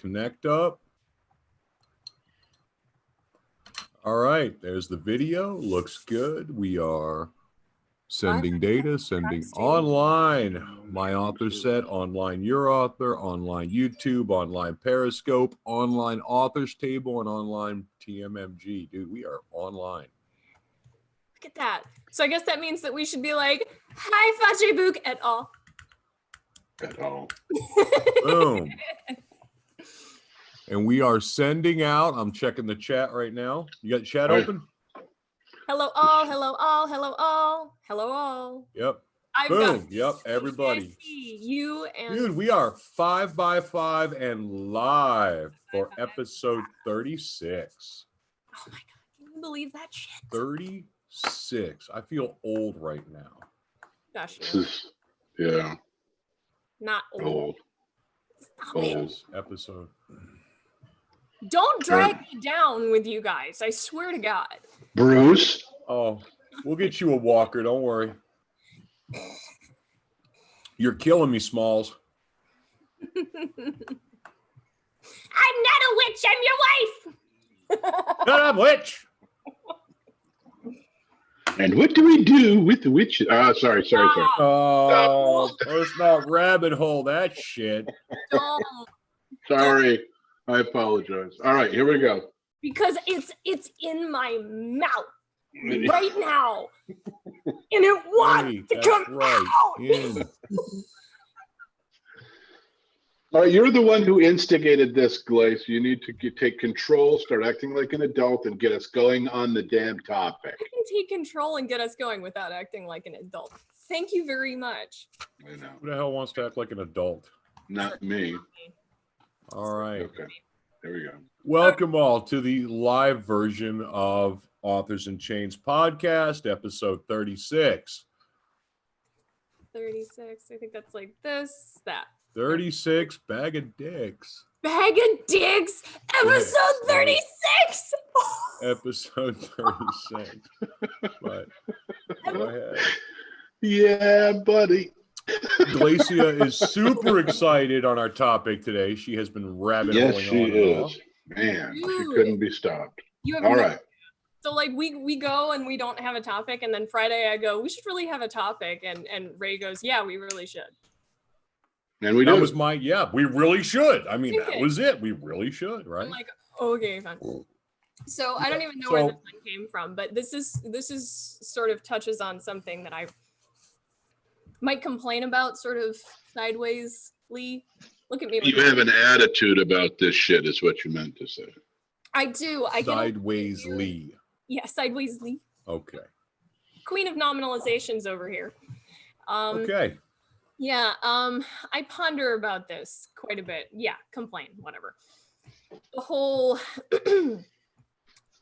Connect up. All right, there's the video. Looks good. We are sending data, sending online. My author set, online your author, online YouTube, online Periscope, online authors table, and online TMMG. Dude, we are online. Look at that. So I guess that means that we should be like, hi, Facebook et al. At all. Boom. And we are sending out. I'm checking the chat right now. You got chat open? Hello all, hello all, hello all, hello all. Yep. I've Boom. got Yep. Everybody. you and dude, we are 5x5 and live for episode 36. Oh my God. Can you believe that shit? 36. I feel old right now. Gosh, Yeah. Not old. Old. Stop Old. it. Episode. Don't drag me down with you guys. I swear to God. Bruce. Oh, we'll get you a walker. Don't worry. You're killing me, Smalls. I'm not a witch. I'm your wife. Shut up, witch. And what do we do with the witches? Sorry. Oh, let's not rabbit hole that shit. Don't. Sorry. I apologize. All right, here we go. Because it's in my mouth right now. And it wants to come out. Yeah. All right, you're the one who instigated this, Glace. You need to take control, start acting like an adult, and get us going on the damn topic. I can take control and get us going without acting like an adult. Thank you very much. I know. Who the hell wants to act like an adult? Not me. All right. Okay, there we go. Welcome all to the live version of Authors in Chains podcast, episode 36. 36. I think that's like this, that. 36, bag of dicks. Bag of dicks, episode 36. Episode 36. But go ahead. Yeah, buddy. Glacia is super excited on our topic today. She has been rabbit Yes, holing she on and is. off. Man, she Dude. couldn't be stopped. You have All no- right. So like we go and we don't have a topic, and then Friday I go, we should really have a topic, and Ray goes, yeah, we really should. And we That do. was my, yeah, we really should. I mean, that Okay. was it. We really should, right? I'm like, okay, fine. So I don't even know where the pun came from, but this is sort of touches on something that I might complain about, sort of sidewaysly. Look at me. You have an attitude about this shit, is what you meant to say. I do. I get Sideways Lee. Yeah, sidewaysly. Okay. Queen of nominalizations over here. Okay. Yeah, I ponder about this quite a bit. Yeah, complain, whatever. The whole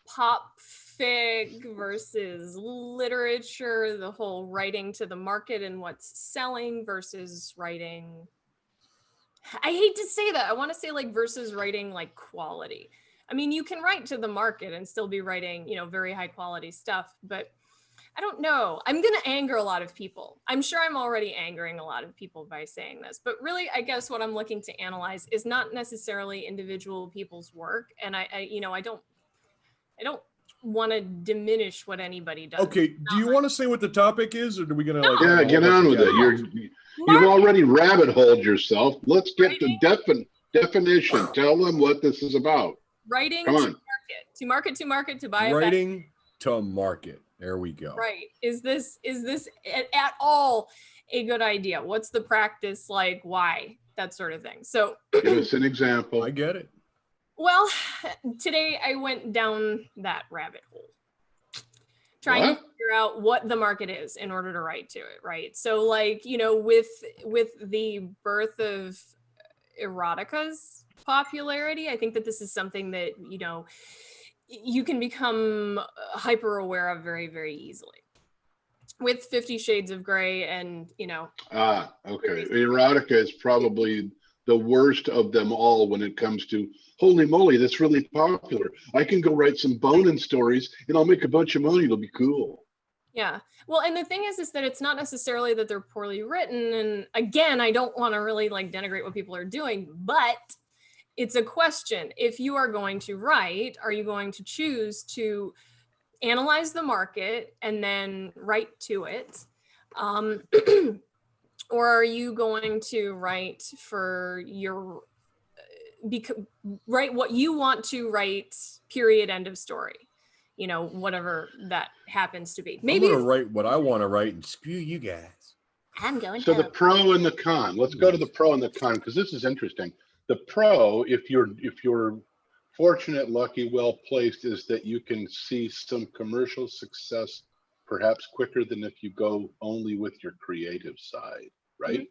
pop fic versus literature, the whole writing to the market and what's selling versus writing. I hate to say that. I want to say like versus writing like quality. I mean, you can write to the market and still be writing, very high quality stuff, but I don't know. I'm going to anger a lot of people. I'm sure I'm already angering a lot of people by saying this, but really, I guess what I'm looking to analyze is not necessarily individual people's work. And I don't want to diminish what anybody does. Okay. Do you want to say what the topic is, or are we going to like? Yeah, get on with it. You've already rabbit holed yourself. Let's get the definition. Tell them what this is about. Writing Come to on. market, to market, to buy. Writing to market. There we go. Right. Is this at all a good idea? What's the practice like? Why? That sort of thing. So Give us an example. I get it. well, today I went down that rabbit hole. Trying to figure out what the market is in order to write to it, right? So like, with the birth of erotica's popularity, I think that this is something that, you can become hyper aware of very, very easily. With 50 Shades of Grey and, Okay. Erotica is probably the worst of them all when it comes to, holy moly, that's really popular. I can go write some boning stories and I'll make a bunch of money. It'll be cool. Yeah. Well, and the thing is that it's not necessarily that they're poorly written. And again, I don't want to really like denigrate what people are doing, but it's a question. If you are going to write, are you going to choose to analyze the market and then write to it? Or are you going to write for your, write what you want to write, period, end of story? You know, whatever that happens to be. Maybe I'm gonna write what I want to write and screw you guys. I'm going So to. the pro and the con. Let's go to the pro and the con, because this is interesting. The pro, if you're fortunate, lucky, well placed, is that you can see some commercial success perhaps quicker than if you go only with your creative side, right?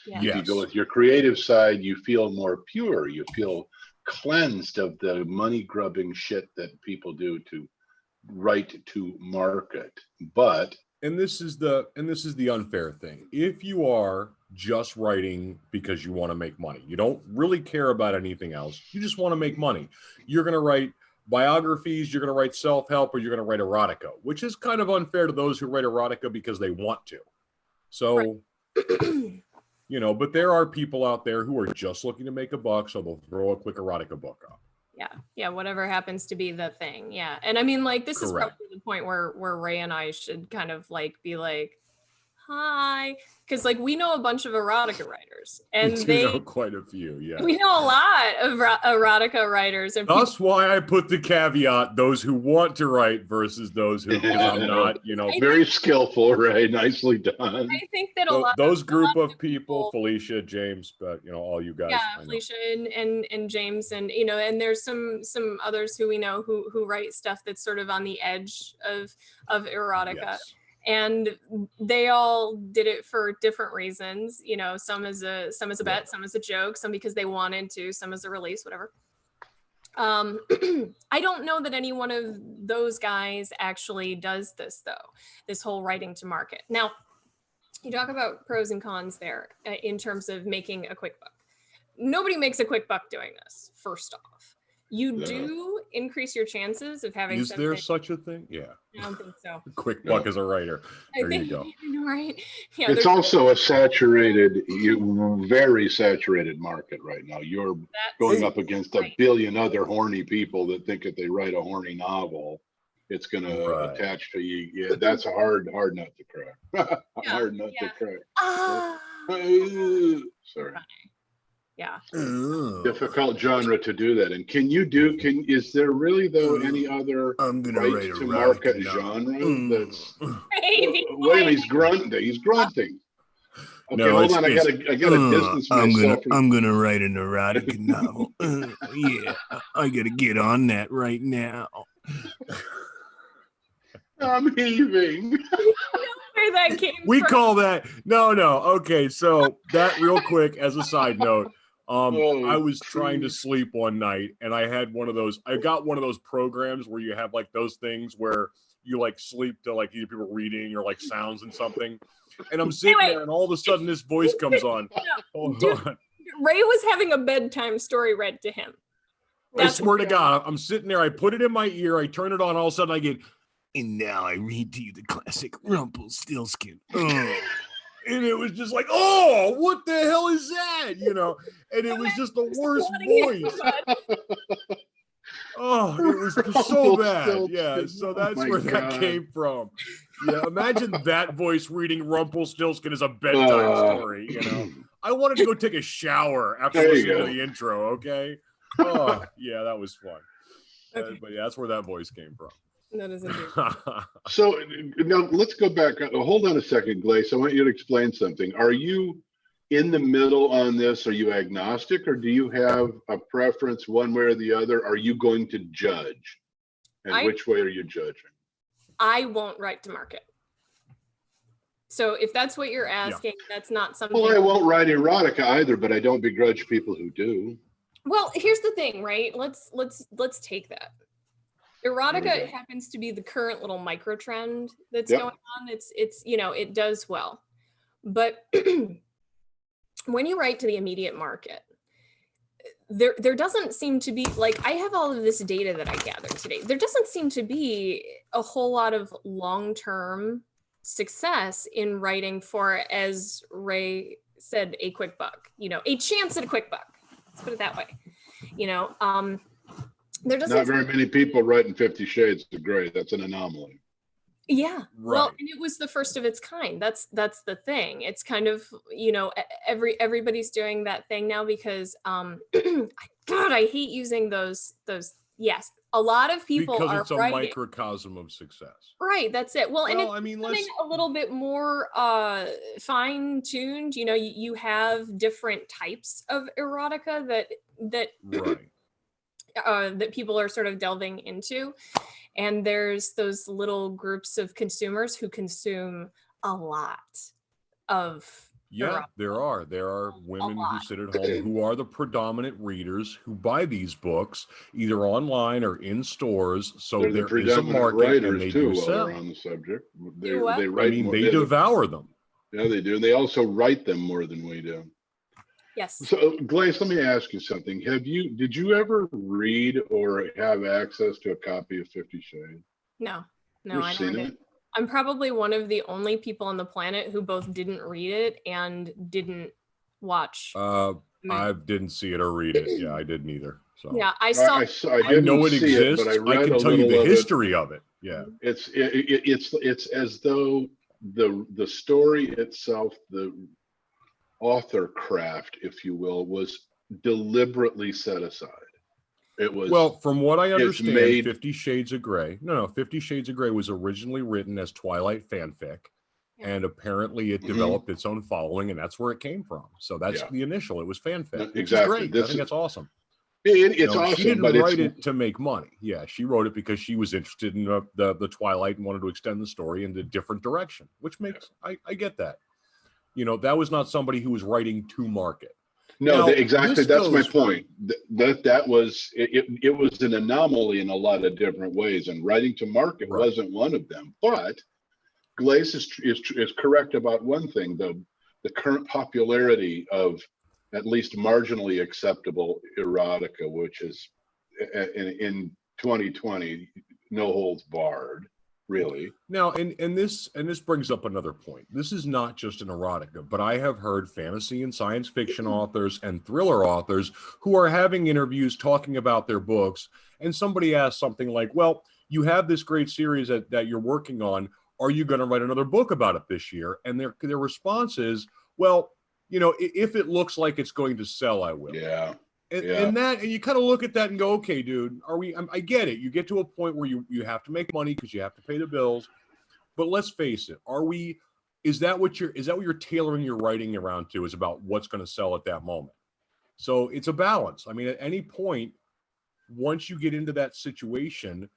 Yeah. If you go with your creative side, you feel more pure. You feel cleansed of the money grubbing shit that people do to write to market. But And this is the unfair thing. If you are just writing because you want to make money, you don't really care about anything else, you just want to make money, you're going to write biographies, you're going to write self-help, or you're going to write erotica, which is kind of unfair to those who write erotica because they want to. So, you know, but there are people out there who are just looking to make a buck, so they'll throw a quick erotica book up. Yeah, whatever happens to be the thing. Yeah. And I mean, like, this is Correct. probably the point where Ray and I should kind of like be like, hi, because like we know a bunch of erotica writers, and We do they know quite a few, yeah. we know a lot of erotica writers, and That's why I put the caveat: those who want to write versus those who, because I'm not, you know, very skillful, right? Nicely done. I think that a lot those group of people, people, Felicia, James, but you know, all you guys. yeah, I know. Felicia and James, and you know, and there's some others who we know who write stuff that's sort of on the edge of erotica. Yes. And they all did it for different reasons, you know, some as a bet, some as a joke, some because they wanted to, some as a release, whatever. I don't know that any one of those guys actually does this though, this whole writing to market. Now, you talk about pros and cons there in terms of making a quick buck. Nobody makes a quick buck doing this, first off. You do increase your chances of having Is there such a thing? Yeah. I don't think so. Quick buck as a writer. There you go. Right? Yeah, it's also a saturated, very saturated market right now. You're going up against a billion other horny people that think if they write a horny novel, it's going to attach to you. Yeah, that's a hard nut to crack. Hard nut to crack. Sorry. Yeah. Difficult genre to do that. And is there really though any other right to market genre that's wait, he's grunting. Okay, no, hold on. I gotta distance myself. I'm gonna write an erotic novel. Yeah, I gotta get on that right now. I'm heaving. Where that came we from. call that no. Okay, so that real quick as a side note. I was trying to sleep one night and I got one of those programs where you have like those things where you like sleep to like either people reading or like sounds and something. And I'm sitting there and all of a sudden this voice comes on. Hold on. Ray was having a bedtime story read to him. I swear to God, I'm sitting there. I put it in my ear. I turn it on. All of a sudden I get, and now I read to you the classic Rumpelstiltskin. And it was just like, oh, what the hell is that? You know, and it was just the worst voice. Oh, it was so bad. Yeah, so that's where that came from. Yeah, imagine that voice reading Rumpelstiltskin as a bedtime story, you know. I wanted to go take a shower after listening to the intro, okay? Oh, yeah, that was fun. Okay. But yeah, that's where that voice came from. That is indeed. So now let's go back. Hold on a second, Glace. I want you to explain something. Are you in the middle on this? Are you agnostic, or do you have a preference one way or the other? Are you going to judge? And which way are you judging? I won't write to market. So if that's what you're asking, that's not something. Well, I won't write erotica either, but I don't begrudge people who do. Well, here's the thing, right? Let's take that. Erotica happens to be the current little micro trend that's going on. It's you know, it does well. But when you write to the immediate market, there doesn't seem to be, like, I have all of this data that I gathered today. There doesn't seem to be a whole lot of long-term success in writing for, as Ray said, a quick buck, you know, a chance at a quick buck. Let's put it that way. There Not doesn't very many people writing 50 Shades of Grey. That's an anomaly. Yeah. Well, Right. and it was the first of its kind. That's the thing. It's kind of, everybody's doing that thing now because God, I hate using those yes. A lot of people Because are it's a writing. microcosm of success. Right, that's it. Well, and Well, it's I mean, becoming let's a little bit more fine-tuned. You have different types of erotica that right. that people are sort of delving into. And there's those little groups of consumers who consume a lot of Yeah, erotica. there are women who lot. sit at home who are the predominant readers who buy these books either online or in stores. So They're the there is a predominant market, and writers they too. do While sell. we're on the subject, Do what? they I write mean, more. they devour them. Yeah, they do. They also write them more than we do. Yes. So, Glaze, let me ask you something. Did you ever read or have access to a copy of 50 Shades? No, Ever I never seen did. it? I'm probably one of the only people on the planet who both didn't read it and didn't watch. I didn't see it or read it. Yeah, I didn't either. So Yeah, I I, saw. I I know it didn't see it, exists. but I I read can a tell you little the of it. history of it. Yeah. It's as though the story itself, the author craft, if you will, was deliberately set aside. It was Well, from what I it's understand, made 50 Shades of Grey. No, 50 Shades of Grey was originally written as Twilight fanfic. Yeah. And apparently it Mhm. developed its own following, and that's where it came from. So that's Yeah. the initial. It was fanfic, No, which exactly. is great. I think that's awesome. It's awesome, she didn't but write it to make money. Yeah, she wrote it because she was interested in the Twilight and wanted to extend the story in a different direction, which makes I get that. That was not somebody who was writing to market. no, Now, exactly. this That's my goes for- point. That was it was an anomaly in a lot of different ways, and writing to market Right. wasn't one of them. But Glaze is correct about one thing, though. The current popularity of at least marginally acceptable erotica, which is in 2020, no holds barred, really. Now, and this brings up another point. This is not just an erotica, but I have heard fantasy and science fiction authors and thriller authors who are having interviews talking about their books, and somebody asks something like, "Well, you have this great series that you're working on. Are you going to write another book about it this year?" And their response is, "Well, if it looks like it's going to sell, I will." Yeah. And you kind of look at that and go, okay, dude, I get it. You get to a point where you have to make money because you have to pay the bills. But let's face it, is that what you're tailoring your writing around to, is about what's going to sell at that moment? So it's a balance. I mean, at any point, once you get into that situation,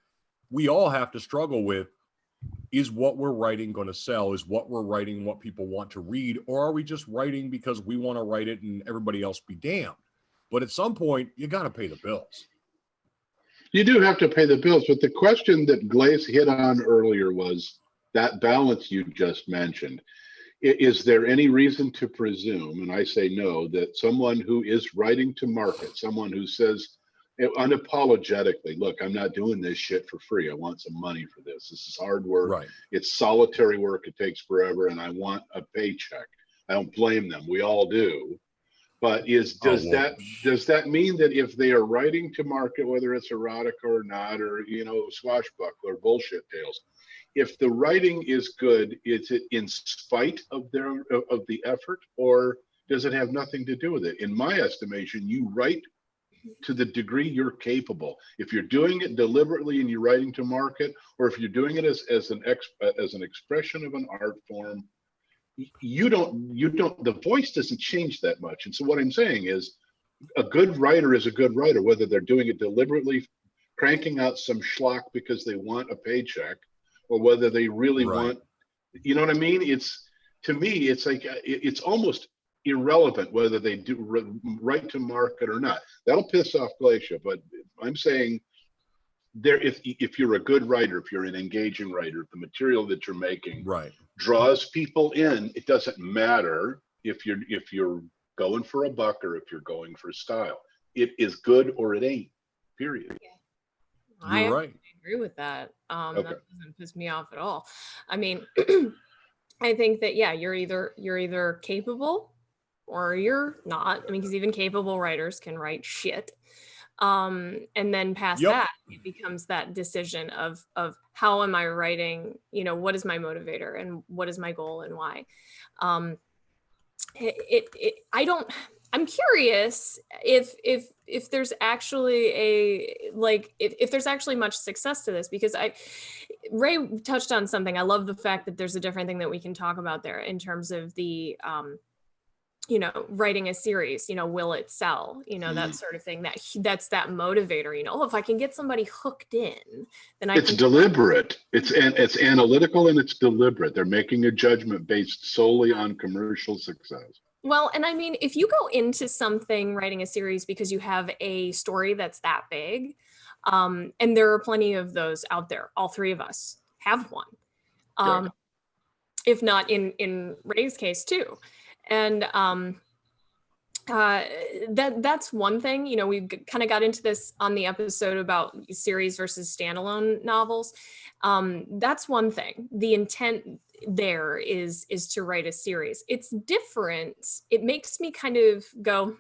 we all have to struggle with, is what we're writing going to sell? Is what we're writing what people want to read? Or are we just writing because we want to write it and everybody else be damned? But at some point, you got to pay the bills. You do have to pay the bills, but the question that Glaze hit on earlier was that balance you just mentioned. Is there any reason to presume, and I say no, that someone who is writing to market, someone who says unapologetically, look, I'm not doing this shit for free. I want some money for this. This is hard work. Right. It's solitary work. It takes forever, and I want a paycheck. I don't blame them. We all do. But does that mean that if they are writing to market, whether it's erotica or not, or swashbuckler bullshit tales, if the writing is good, is it in spite of the effort, or does it have nothing to do with it? In my estimation, you write to the degree you're capable. If you're doing it deliberately and you're writing to market, or if you're doing it as an expression of an art form, the voice doesn't change that much. And so what I'm saying is, a good writer is a good writer, whether they're doing it deliberately, cranking out some schlock because they want a paycheck, or whether they really want, you know what I mean? To me, it's like, it's almost irrelevant whether they do write to market or not. That'll piss off Glacia, but I'm saying if you're a good writer, if you're an engaging writer, if the material that you're making draws people in, it doesn't matter if you're going for a buck or if you're going for style. It is good or it ain't, period. I You're right. agree with that. Okay. That doesn't piss me off at all. I mean, I think that, yeah, you're either capable or you're not. I mean, because even capable writers can write shit. And then past Yep. that, it becomes that decision of how am I writing, what is my motivator and what is my goal and why. I'm curious if there's actually if there's actually much success to this, because Ray touched on something. I love the fact that there's a different thing that we can talk about there in terms of the writing a series, will it sell, that sort of thing, that's that motivator, if I can get somebody hooked in, then it's deliberate. It's analytical and it's deliberate. They're making a judgment based solely on commercial success. Well, and I mean, if you go into something writing a series because you have a story that's that big, and there are plenty of those out there, all three of us have one, if not in Ray's case too. And that's one thing. We kind of got into this on the episode about series versus standalone novels. That's one thing. The intent there is to write a series. It's different. It makes me kind of go,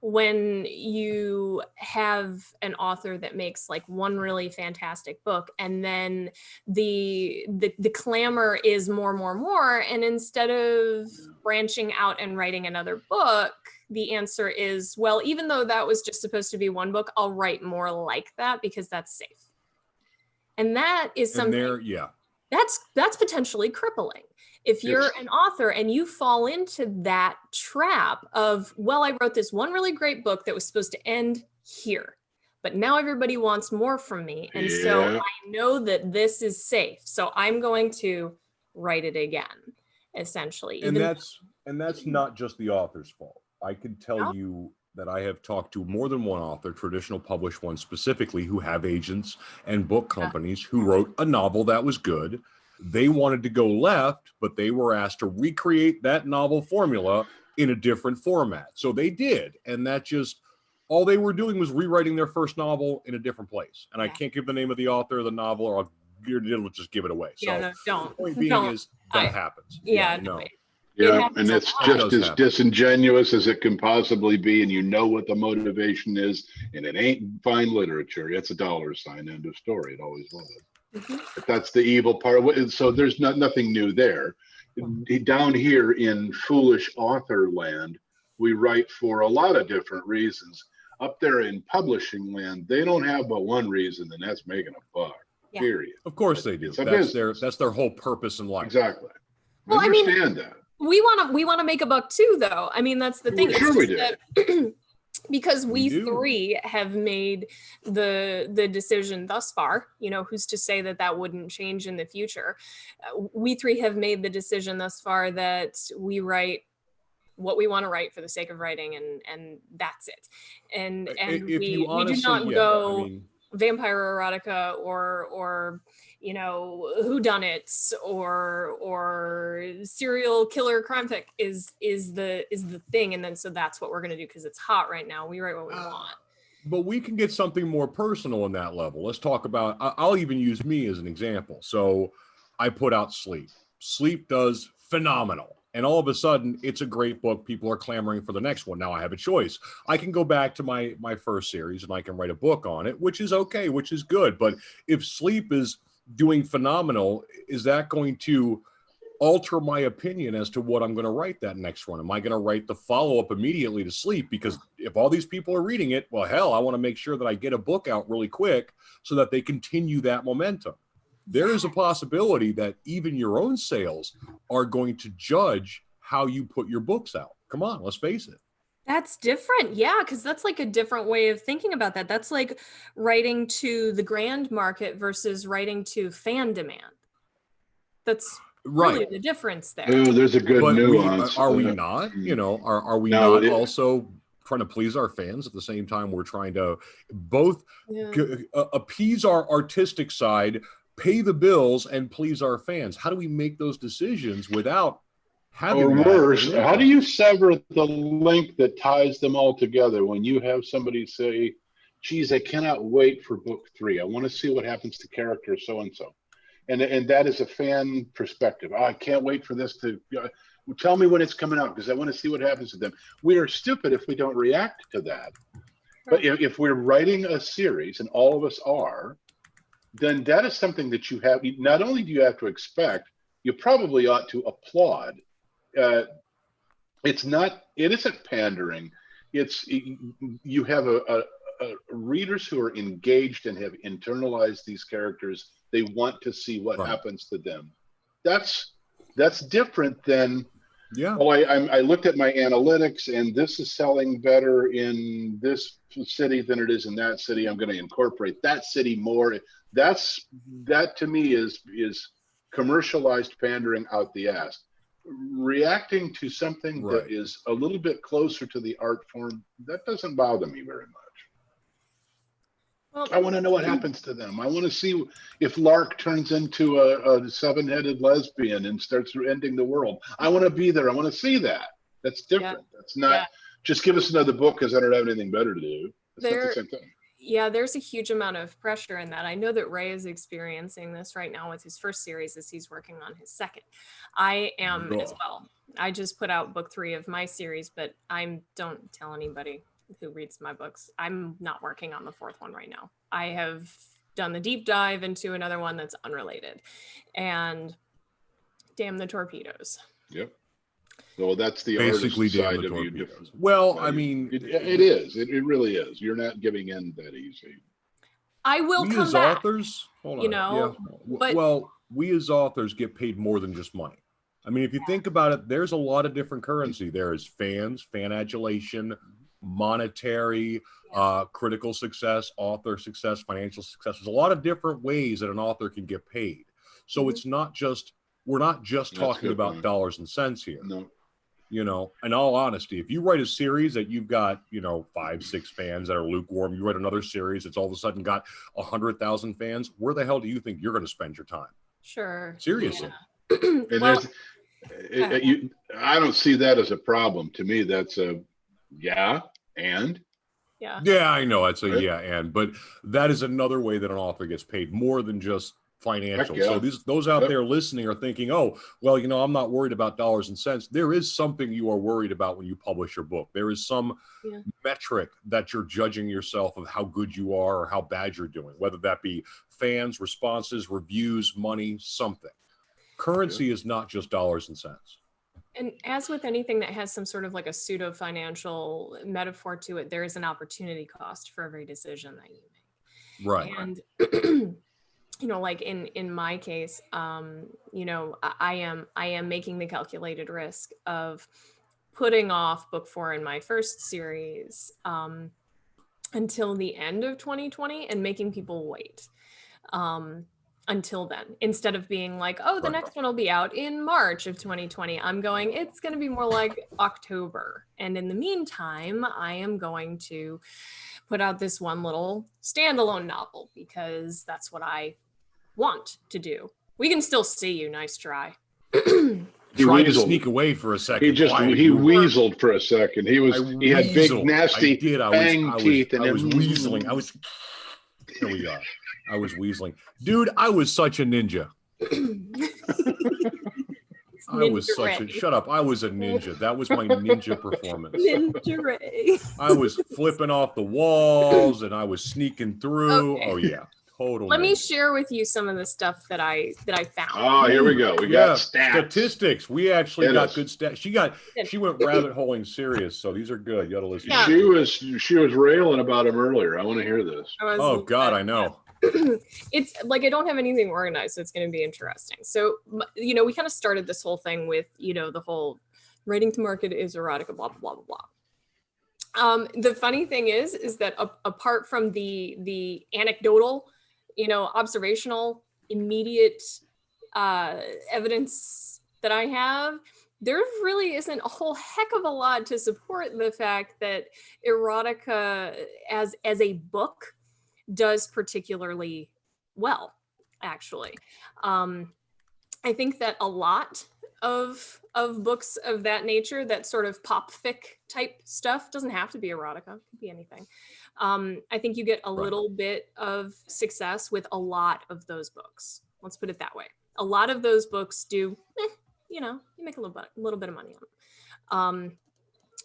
when you have an author that makes like one really fantastic book, and then the clamor is more, and instead of branching out and writing another book, the answer is, well, even though that was just supposed to be one book, I'll write more like that because that's safe. And that is something that's potentially crippling. If you're an author and you fall into that trap of, well, I wrote this one really great book that was supposed to end here, but now everybody wants more from me. And so I know that this is safe. So I'm going to write it again, essentially. And that's not just the author's fault. I can tell you that I have talked to more than one author, traditional published ones specifically, who have agents and book companies who wrote a novel that was good. They wanted to go left, but they were asked to recreate that novel formula in a different format. So they did. And that just, all they were doing was rewriting their first novel in a different place. And I can't give the name of the author of the novel, or I'll just give it away. So don't. The point being is that happens. No. Yeah, and it's just as disingenuous as it can possibly be, and you know what the motivation is, and it ain't fine literature. It's a dollar sign, end of story. It always was. But that's the evil part. So there's nothing new there. Down here in foolish author land, we write for a lot of different reasons. Up there in publishing land, they don't have but one reason, and that's making a buck. Period. Of course they do. That's their whole purpose in life. Exactly. Well, I understand that. We want to make a buck too, though. I mean, that's the thing. Sure we do. Because we three have made the decision thus far, who's to say that wouldn't change in the future. We three have made the decision thus far that we write what we want to write for the sake of writing, and that's it. And we do not go vampire erotica or whodunits or serial killer crime fic is the thing, and then so that's what we're going to do because it's hot right now. We write what we want. But we can get something more personal on that level. Let's talk about, I'll even use me as an example. So I put out Sleep. Sleep does phenomenal. And all of a sudden, it's a great book. People are clamoring for the next one. Now I have a choice. I can go back to my first series and I can write a book on it, which is okay, which is good. But if Sleep is doing phenomenal, is that going to alter my opinion as to what I'm going to write that next one? Am I going to write the follow-up immediately to Sleep? Because if all these people are reading it, well, hell, I want to make sure that I get a book out really quick so that they continue that momentum. There is a possibility that even your own sales are going to judge how you put your books out. Come on, let's face it. That's different. Yeah, because that's like a different way of thinking about that. That's like writing to the grand market versus writing to fan demand. That's really the difference there. Oh, there's a good nuance. Are we not? Are we not also trying to please our fans at the same time we're trying to both appease our artistic side, pay the bills, and please our fans? How do we make those decisions without having or worse, how do you sever the link that ties them all together when you have somebody say, geez, I cannot wait for book 3. I want to see what happens to character so-and-so. And that is a fan perspective. I can't wait for this to tell me when it's coming out because I want to see what happens to them. We are stupid if we don't react to that. But if we're writing a series, and all of us are, then that is something that you have. Not only do you have to expect, you probably ought to applaud. It isn't pandering. You have a readers who are engaged and have internalized these characters. They want to see what happens to them. That's different than, well, I looked at my analytics and this is selling better in this city than it is in that city. I'm going to incorporate that city more. That to me is commercialized pandering out the ass. Reacting to something that is a little bit closer to the art form, that doesn't bother me very much. Well, I want to know what happens to them. I want to see if Lark turns into a seven-headed lesbian and starts ending the world. I want to be there. I want to see that. That's different. That's not just give us another book because I don't have anything better to do. That's not the same thing. Yeah, there's a huge amount of pressure in that. I know that Ray is experiencing this right now with his first series as he's working on his second. I am as well. I just put out book 3 of my series, but don't tell anybody who reads my books. I'm not working on the 4th one right now. I have done the deep dive into another one that's unrelated. And damn the torpedoes. Yep. Well, that's the basically side damn the of you. torpedoes. Well, I mean, it is. It really is. You're not giving in that easy. I will come as back. Authors, hold on. You know, well, we as authors get paid more than just money. I mean, if you think about it, there's a lot of different currency. There is fans, fan adulation, monetary, critical success, author success, financial success. There's a lot of different ways that an author can get paid. So it's not just, we're not just talking about dollars and cents here. No. You know, in all honesty, if you write a series that you've got, 5, 6 fans that are lukewarm, you write another series that's all of a sudden got 100,000 fans, where the hell do you think you're going to spend your time? Sure. Seriously. Well, I don't see that as a problem. To me, that's a and. Yeah, I know. It's a but that is another way that an author gets paid more than just financial. So those out there listening are thinking, oh, well, I'm not worried about dollars and cents. There is something you are worried about when you publish your book. There is some metric that you're judging yourself of how good you are or how bad you're doing, whether that be fans, responses, reviews, money, something. Currency is not just dollars and cents. And as with anything that has some sort of like a pseudo financial metaphor to it, there is an opportunity cost for every decision that you make. Right. And like in my case, I am making the calculated risk of putting off book 4 in my first series until the end of 2020 and making people wait until then, instead of being like, oh, the next one will be out in March of 2020. I'm going, it's going to be more like October. And in the meantime, I am going to put out this one little standalone novel because that's what I want to do. We can still see you. Nice try. Tried to sneak away for a second. He weaseled for a second. He had big nasty fang teeth, and I was weaseling. Here we are. I was weaseling. Dude, I was such a ninja. Shut up. I was a ninja. That was my ninja performance. Ninja Ray. I was flipping off the walls and I was sneaking through. Okay. Oh yeah. Totally. Let me share with you some of the stuff that I found. Oh, here we go. We got stats. Statistics. We actually got good stats. She went rabbit holing serious, so these are good. You got to listen. Yeah. She was railing about him earlier. I want to hear this. Oh God, I know. It's like I don't have anything organized, so it's going to be interesting. So, we kind of started this whole thing with, the whole writing to market is erotica, blah, blah, blah, blah, blah. The funny thing is that apart from the anecdotal, observational, immediate evidence that I have, there really isn't a whole heck of a lot to support the fact that erotica as a book does particularly well, actually. I think that a lot of books of that nature, that sort of pop fic type stuff, doesn't have to be erotica, it could be anything. I think you get a little bit of success with a lot of those books. Let's put it that way. A lot of those books do, you make a little bit of money on them.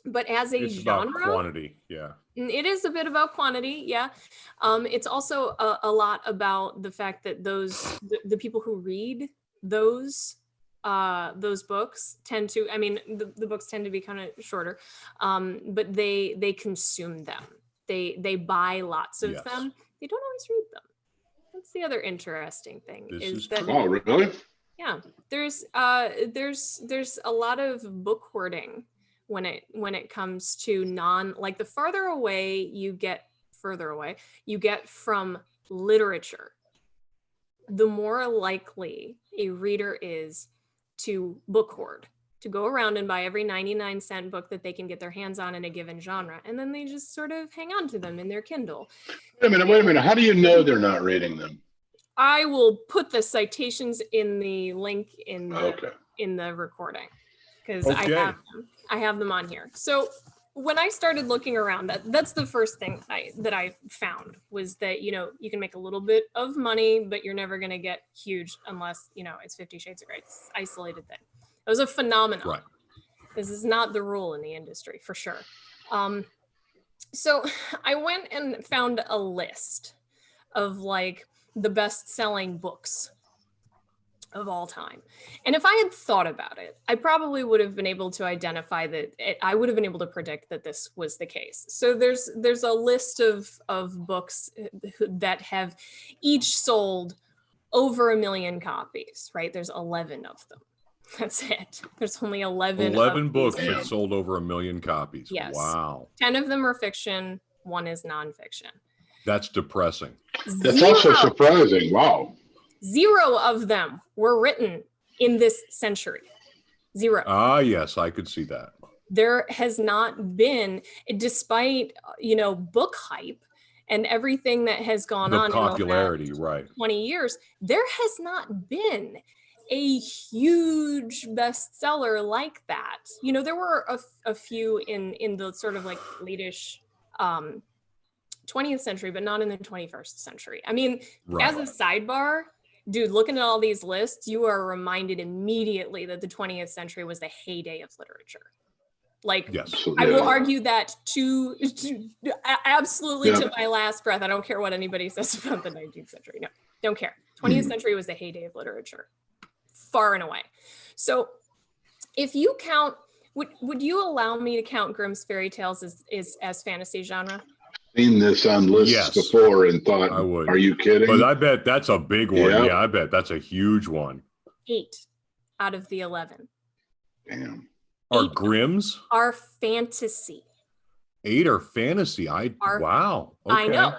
But as a It's genre, about quantity. Yeah. it is a bit about quantity, yeah. It's also a lot about the fact that the people who read those books tend to, I mean, the books tend to be kind of shorter, but they consume them. They buy lots of Yes. them. They don't always read them. That's the other interesting thing. This is is that true. Oh, really? yeah, there's a lot of book hoarding when it comes to like the farther away you get from literature, the more likely a reader is to book hoard, to go around and buy every 99-cent book that they can get their hands on in a given genre, and then they just sort of hang on to them in their Kindle. Wait a minute. How do you know they're not reading them? I will put the citations in the link in the Okay. in the recording, because Okay. I have them on here. So when I started looking around, that's the first thing that I found, was that, you know, you can make a little bit of money, but you're never going to get huge unless, you know, it's 50 Shades of Grey. It's an isolated thing. It was a phenomenon. Right. This is not the rule in the industry, for sure. So I went and found a list of like the best-selling books of all time. And if I had thought about it, I probably would have been able to identify that I would have been able to predict that this was the case. So there's a list of books that have each sold over 1 million copies, right? There's 11 of them. That's it. There's only 11 of books these. that sold over 1 million copies. Yes. Wow. 10 of them are fiction, 1 is nonfiction. That's depressing. That's also surprising. Wow. 0 of them were written in this century. 0. Ah, yes, I could see that. There has not been, despite, you know, book hype and everything that has gone The on popularity, in the right. last 20 years, there has not been a huge bestseller like that. You know, there were a few in the sort of like lateish 20th century, but not in the 21st century. I mean, Right. as a sidebar, dude, looking at all these lists, you are reminded immediately that the 20th century was the heyday of literature. Like, Yes. I will Yeah. argue that absolutely Yeah. to my last breath. I don't care what anybody says about the 19th century. No, don't care. 20th century was the heyday of literature, far and away. So if you count, would you allow me to count Grimm's fairy tales as fantasy genre? Seen this on lists Yes. before and thought, I would. are you kidding? But I bet that's a big one. Yeah. Yeah, I bet that's a huge one. 8 out of the 11 Damn. Are 8 Grimm's? are fantasy. 8 are fantasy. Wow. I Okay. know,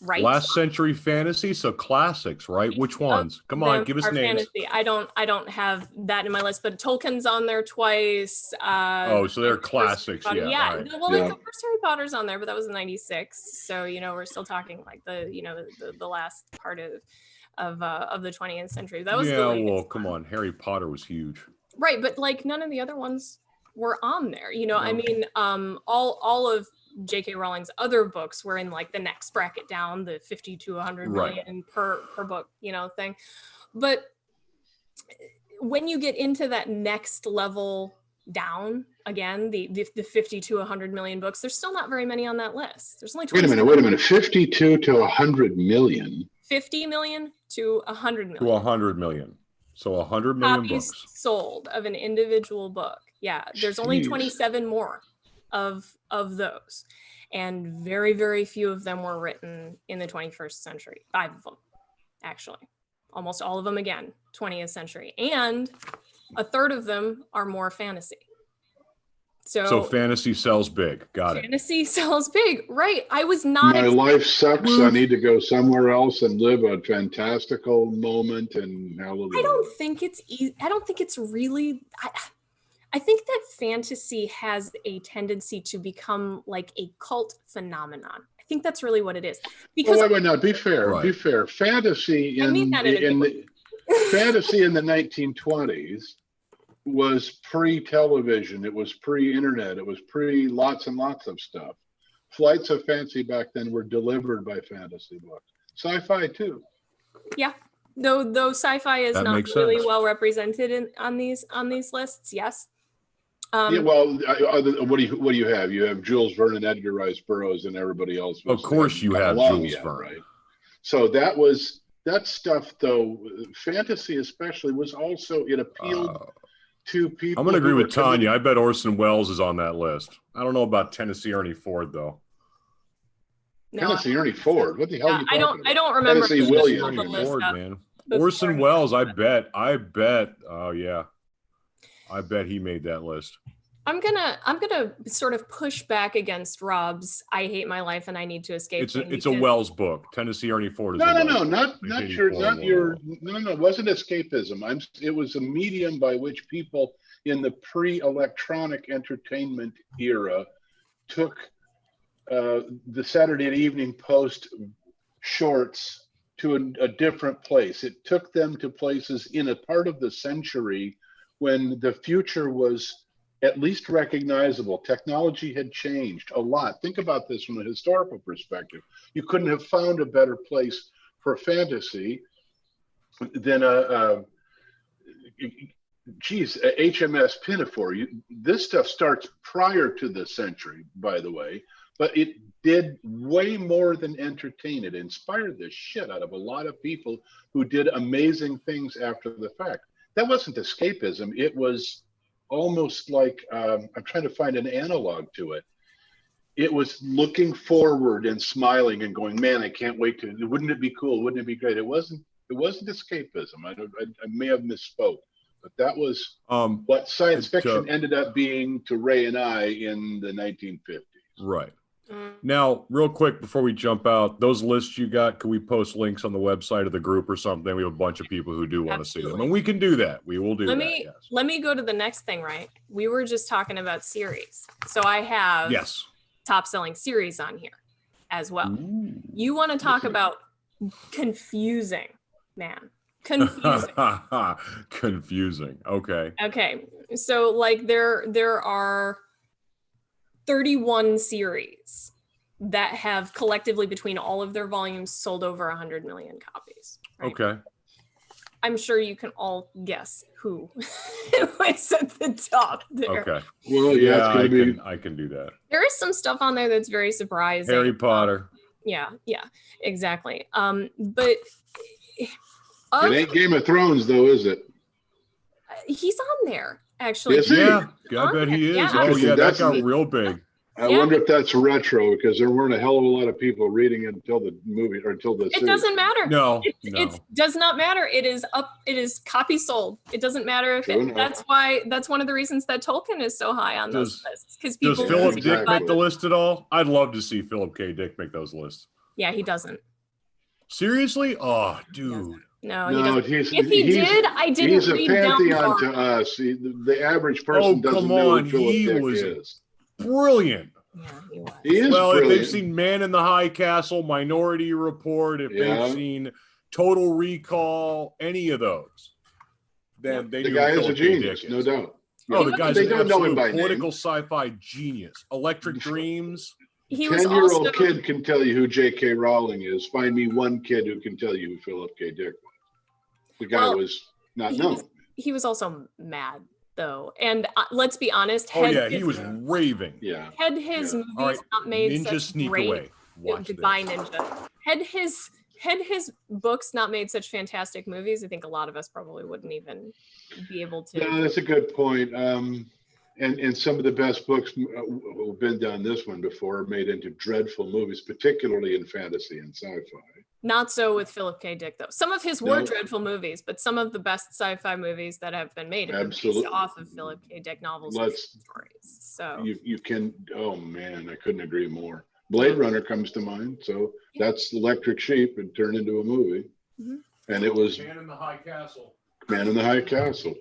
right? Last century fantasy, so classics, right? Which ones? Come on, Them give us are names. fantasy. I don't have that in my list, but Tolkien's on there twice. Oh, so they're the first classics, Harry Potter- yeah, Yeah. right. Well, like Yeah. the first Harry Potter's on there, but that was in '96. So, you know, we're still talking like the last part of the 20th century. That was the Yeah, latest well, come one. on. Harry Potter was huge. Right, but like none of the other ones were on there. You know, I No. mean, all of J.K. Rowling's other books were in like the next bracket down, the 50 to 100 Right. million per book, you know, thing. But when you get into that next level down, again, the 50 to 100 million books, there's still not very many on that list. There's only Wait a minute. 52 to 100 million. 50 million to 100 To million 100 million. So 100 million copies books. sold of an individual book. Yeah, there's only Jeez. 27 more of those, and very, very few of them were written in the 21st century. 5 of them, actually. Almost all of them, again, 20th century, and a third of them are more fantasy. So fantasy sells big. Got it. fantasy sells big, right? I was not. My life sucks. I Well- need to go somewhere else and live a fantastical moment and hallelujah. I don't think it's easy. I don't think it's really. I think that fantasy has a tendency to become like a cult phenomenon. I think that's really what it is. Because Well, wait, now be fair. Be Right. fair. Fantasy I in mean that in a good way. fantasy in the 1920s was pre-television. It was pre-internet. It was pre lots and lots of stuff. Flights of fancy back then were delivered by fantasy books. Sci-fi too. though sci-fi is That not makes really sense. well represented on these lists, yes. Yeah, well, what do you have? You have Jules Verne, Edgar Rice Burroughs, and everybody else. Of course hadn't you come have along Jules yet, Verne. right? So that stuff, though, fantasy especially, was also, it appealed to people. I'm going to agree who with were committed- Tanya. I bet Orson Welles is on that list. I don't know about Tennessee Ernie Ford though. No, Tennessee Ernie Ford. What the hell are you I talking don't. I about? don't remember. Tennessee who Williams. pulled the Ernie list Ford, up man. before. Orson Welles. I bet. Oh yeah. I bet he made that list. I'm gonna sort of push back against Rob's "I hate my life and I need to escape." It's a thing it's a because- Wells book. Tennessee Ernie Ford is No, a no, Wells no, book. not I hate your, Ford not more. your. No, it wasn't escapism. It was a medium by which people in the pre-electronic entertainment era took the Saturday Evening Post shorts to a different place. It took them to places in a part of the century when the future was at least recognizable. Technology had changed a lot. Think about this from a historical perspective. You couldn't have found a better place for fantasy than HMS Pinafore. This stuff starts prior to the century, by the way, but it did way more than entertain. It inspired the shit out of a lot of people who did amazing things after the fact. That wasn't escapism. It was almost like, I'm trying to find an analog to it. It was looking forward and smiling and going, man, I can't wait to, wouldn't it be cool? Wouldn't it be great? It wasn't escapism. I may have misspoke, but that was what science fiction ended up being to Ray and I in the 1950s. Right. Now, real quick before we jump out, those lists you got, can we post links on the website of the group or something? We have a bunch of people who do want to see them, and we can do that. We will do that. Yes. Let me go to the next thing, right? We were just talking about series. So I have top selling series on here as well. Ooh. You want to talk about confusing, man. Confusing. Confusing. Okay. Okay. So like there are 31 series that have collectively between all of their volumes sold over 100 million copies. Right? Okay. I'm sure you can all guess who is at the top there. Okay. Well, yeah, I can do that. There is some stuff on there that's very surprising. Harry Potter. Yeah, exactly. But it ain't Game of Thrones, though, is it? He's on there, actually. Is he? Yeah, I bet he is. Yeah. Oh, yeah, that got real big. I wonder if that's retro, because there weren't a hell of a lot of people reading it until the movie or until the It series. doesn't matter. No, it does not matter. It is up. It is copy sold. It doesn't matter if that's why. That's one of the reasons that Tolkien is so high on those lists. Because people. Does Philip Dick make the list at all? I'd love to see Philip K. Dick make those lists. Yeah, he doesn't. Seriously? Oh, dude. No, if he did, I didn't he's read a pantheon down to us. The average person doesn't know who Philip Dick is. Brilliant. Yeah, he was. He is well, brilliant. if they've seen Man in the High Castle, Minority Report, if they've seen Total Recall, any of those, then they the knew guy is Philip a K. genius, Dick no is. doubt. Oh, the guy's they an don't know him absolute by political name. sci-fi genius. Electric Dreams. He was 10-year-old also kid can tell you who J.K. Rowling is. Find me one kid who can tell you who Philip K. Dick was. The guy was not known. He was also mad, though. And let's be honest. He was raving. Yeah. Had his movies not made Ninja such Sneak great, Away. Watch Goodbye Ninja. Had his books not made such fantastic movies, I think a lot of us probably wouldn't even be able to. Yeah, that's a good point. And some of the best books who've been down this one before made into dreadful movies, particularly in fantasy and sci-fi. Not so with Philip K. Dick, though. Some of his were dreadful movies, but some of the best sci-fi movies that have been made have been based off of Philip K. Dick novels and stories. So you can. Oh man, I couldn't agree more. Blade Runner comes to mind. So that's Electric Sheep and turned into a movie, and it was Man in the High Castle. Man in the High Castle,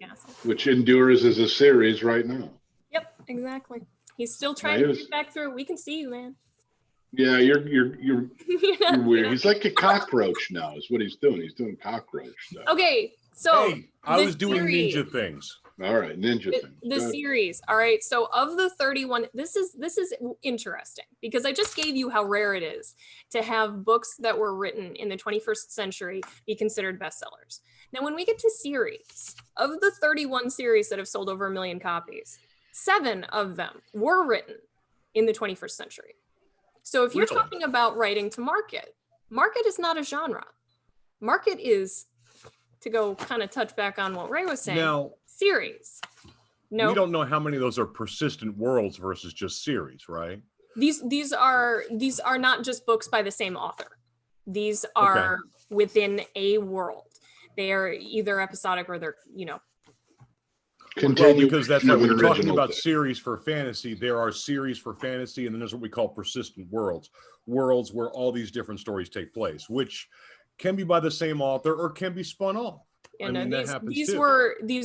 which endures as a series right now. Yep, exactly. He's still trying to get back through. We can see you, man. Yeah, you're weird. He's like a cockroach now. Is what he's doing. He's doing cockroach stuff. Okay, so I was doing ninja things. All right, ninja things. The series. All right. So of the 31, this is interesting because I just gave you how rare it is to have books that were written in the 21st century be considered bestsellers. Now, when we get to series, of the 31 series that have sold over 1 million copies, 7 of them were written in the 21st century. So if you're Really? talking about writing to market, market is not a genre. Market is, to go kind of touch back on what Ray was saying, Now, series. No, we don't know how many of those are persistent worlds versus just series, right? these are not just books by the same author. These are within a world. They are either episodic or they're, Well, Continuation because that's right. of When an you're talking original about thing. series for fantasy, there are series for fantasy, and then there's what we call persistent worlds, worlds where all these different stories take place, which can be by the same author or can be spun off. you I know, mean, that happens these too.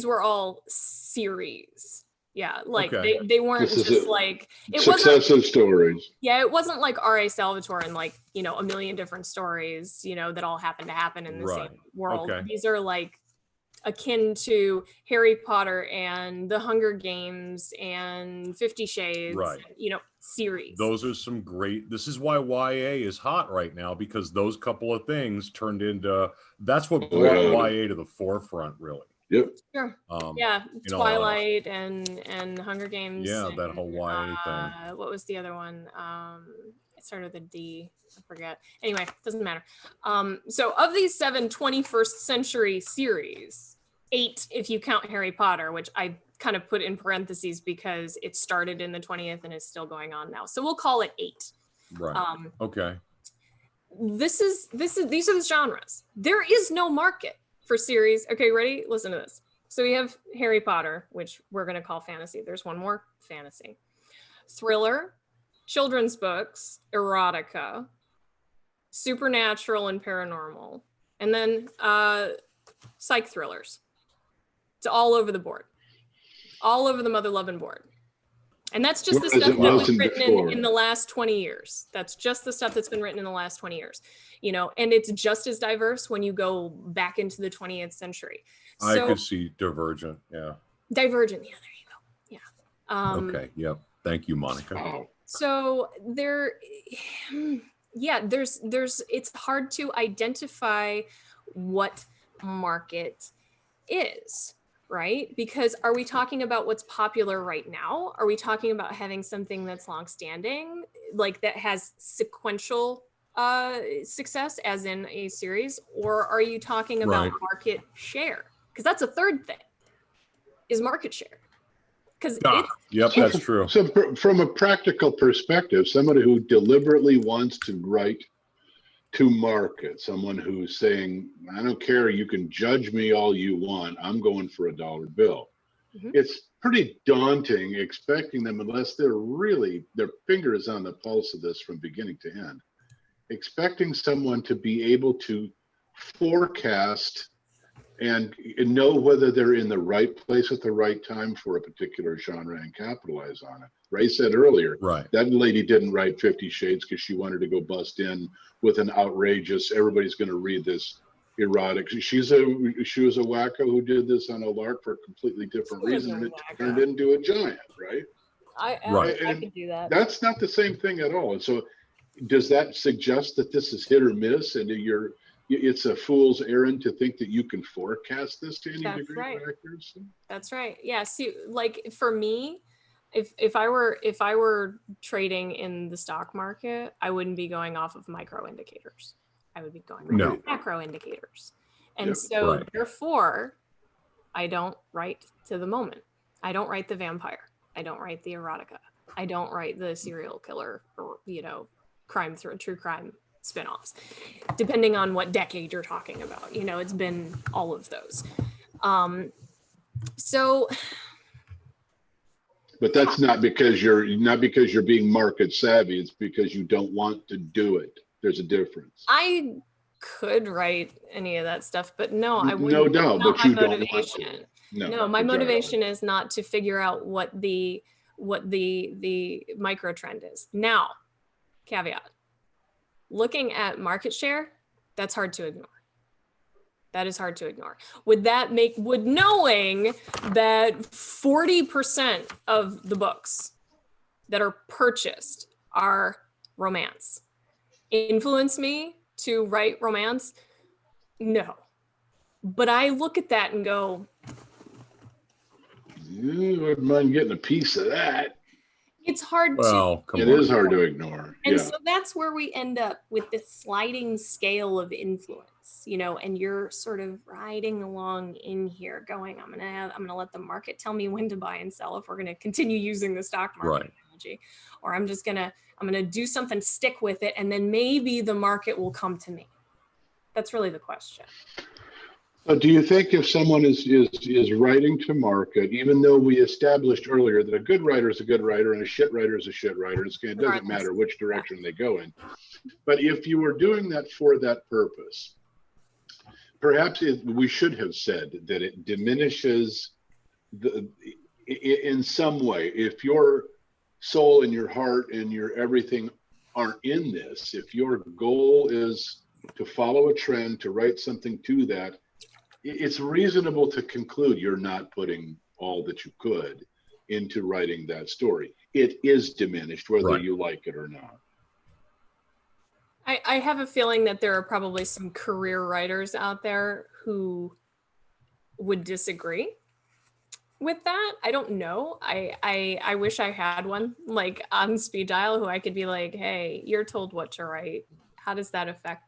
were all series. Yeah, like Okay. they weren't This is just a like it wasn't. Successive stories. Yeah, it wasn't like R.A. Salvatore and like, you know, a million different stories, you know, that all happen to happen in the Right. same world. Okay. These are like akin to Harry Potter and the Hunger Games and 50 Shades, Right. you know, series. Those are some great. This is why YA is hot right now, because those couple of things turned into. That's what Oh, brought yeah. YA to the forefront, really. Yep. Sure. Um, Yeah, in all honesty. Twilight and Hunger Games. Yeah, that and, whole YA thing. What was the other one? It started with a D. I forget. Anyway, doesn't matter. So of these 7 21st century series, 8 if you count Harry Potter, which I kind of put in parentheses because it started in the 20th and is still going on now. So we'll call it 8. Right. Okay. These are the genres. There is no market for series. Okay, ready? Listen to this. So we have Harry Potter, which we're going to call fantasy. There's one more, fantasy. Thriller, children's books, erotica, supernatural and paranormal, and then psych thrillers. It's all over the board. All over the mother loving board. And that's just the Whereas stuff it that was wasn't written before. in the last 20 years. That's just the stuff that's been written in the last 20 years. You know, and it's just as diverse when you go back into the 20th century. I So could see Divergent. Yeah. Divergent, yeah, there you go. Yeah. Okay. Yep. Thank you, Monica. Wow. So there, yeah, there's it's hard to identify what market is, right? Because are we talking about what's popular right now? Are we talking about having something that's longstanding, like that has sequential success, as in a series, or are you talking about Right. market share? Because that's a third thing, is market share. Because Ah, yep, that's true. So from a practical perspective, somebody who deliberately wants to write to market, someone who's saying, I don't care, you can judge me all you want, I'm going for a dollar bill. Mhm. It's pretty daunting expecting them, unless they're really, their finger is on the pulse of this from beginning to end, expecting someone to be able to forecast and know whether they're in the right place at the right time for a particular genre and capitalize on it. Ray said earlier, Right. that lady didn't write 50 Shades because she wanted to go bust in with an outrageous, everybody's going to read this erotic. She was a wacko who did this on a lark for a completely different She was reason, a and it wacko. turned into a giant, right? Right. I could do that. That's not the same thing at all. And so does that suggest that this is hit or miss, and it's a fool's errand to think that you can forecast this to any That's degree right. of accuracy? That's right. Yeah. See, like for me, if I were trading in the stock market, I wouldn't be going off of micro indicators. I would be going No. off of macro indicators. And Yep. so Right. therefore, I don't write to the moment. I don't write the vampire. I don't write the erotica. I don't write the serial killer or, you know, true crime spinoffs, depending on what decade you're talking about. You know, it's been all of those. So But that's not because you're being market savvy. It's because you don't want to do it. There's a difference. I could write any of that stuff, but no, I wouldn't. No doubt, Not but my you don't want motivation. to. No, my exactly. motivation is not to figure out what the micro trend is. Now, caveat. Looking at market share, that's hard to ignore. That is hard to ignore. Would knowing that 40% of the books that are purchased are romance influence me to write romance? No. But I look at that and go, You wouldn't mind getting a piece of that. It's hard to. Well, come It on. is hard to ignore. And Yeah. so that's where we end up with this sliding scale of influence, you know, and you're sort of riding along in here going, I'm gonna let the market tell me when to buy and sell if we're gonna continue using the stock market Right. analogy. Or I'm gonna do something, stick with it, and then maybe the market will come to me. That's really the question. So do you think if someone is writing to market, even though we established earlier that a good writer is a good writer and a shit writer is a shit writer, it doesn't Regardless. matter which direction they go in. But if you were doing that for that purpose, perhaps we should have said that it diminishes in some way. If your soul and your heart and your everything aren't in this, if your goal is to follow a trend, to write something to that, it's reasonable to conclude you're not putting all that you could into writing that story. It is diminished, whether Right. you like it or not. I have a feeling that there are probably some career writers out there who would disagree with that. I don't know. I wish I had one like on speed dial who I could be like, hey, you're told what to write. How does that affect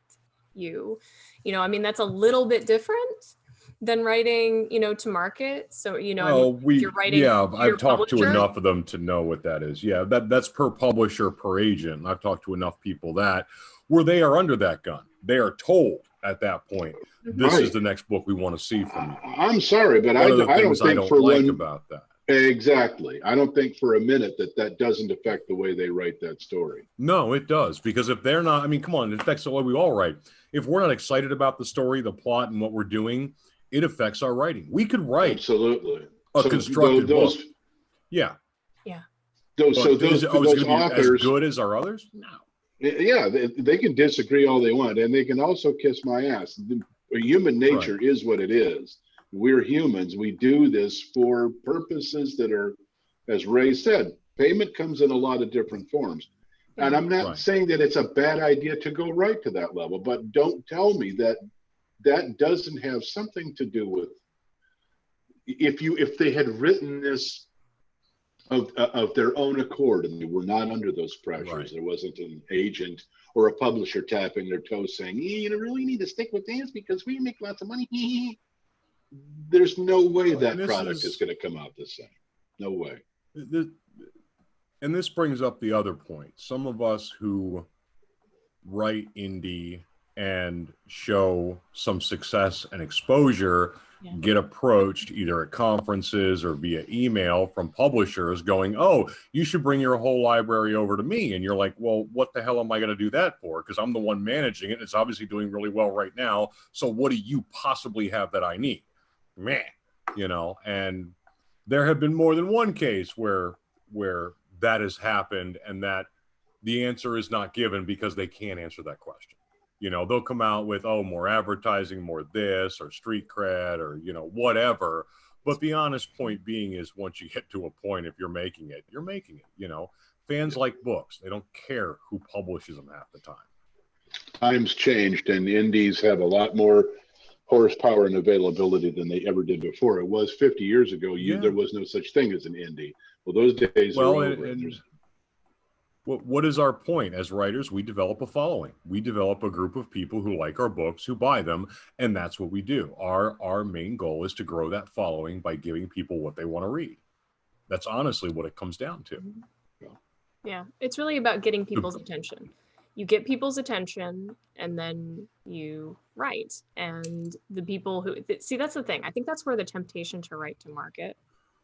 you? You know, I mean, that's a little bit different than writing, you know, to market. So, you know, I Oh, mean, if you're writing to your I've talked to publisher- enough of them to know what that is. Yeah, that's per publisher, per agent. And I've talked to enough people that where they are under that gun. They are told at that point, this Right. is the next book we want to see from you. I'm sorry, but One of the I don't things I think don't for like one about that. exactly. I don't think for a minute that doesn't affect the way they write that story. No, it does. Because if they're not, I mean, come on, it affects the way we all write. If we're not excited about the story, the plot, and what we're doing, it affects our writing. We could write Absolutely. a So constructed those, book. Yeah. Those, so But is those, it always those going to be as authors, good as our others? No. yeah, they can disagree all they want, and they can also kiss my ass. Human nature is what it is. We're humans. We do this for purposes that are, as Ray said, payment comes in a lot of different forms. And I'm not Right. saying that it's a bad idea to go right to that level, but don't tell me that that doesn't have something to do with if they had written this of their own accord and they were not under those pressures. Right. There wasn't an agent or a publisher tapping their toes saying, you really need to stick with this because we make lots of money. There's no way And that this product is- is going to come out the same. No way. And this brings up the other point. Some of us who write indie and show some success and exposure Yeah. get approached either at conferences or via email from publishers going, oh, you should bring your whole library over to me. And you're like, well, what the hell am I going to do that for? Because I'm the one managing it. It's obviously doing really well right now. So what do you possibly have that I need? Meh, you know, and there have been more than one case where that has happened and that the answer is not given because they can't answer that question. You know, they'll come out with, oh, more advertising, more this, or street cred, or, you know, whatever. But the honest point being is once you get to a point, if you're making it, you're making it. You know, fans like books. They don't care who publishes them half the time. Times changed and indies have a lot more horsepower and availability than they ever did before. It was 50 years ago. Yeah. There was no such thing as an indie. Well, those days Well, are and, over. and what is our point? As writers, we develop a following. We develop a group of people who like our books, who buy them, and that's what we do. Our main goal is to grow that following by giving people what they want to read. That's honestly what it comes down to. Yeah, it's really about getting people's attention. You get people's attention and then you write. And the people who see, that's the thing. I think that's where the temptation to write to market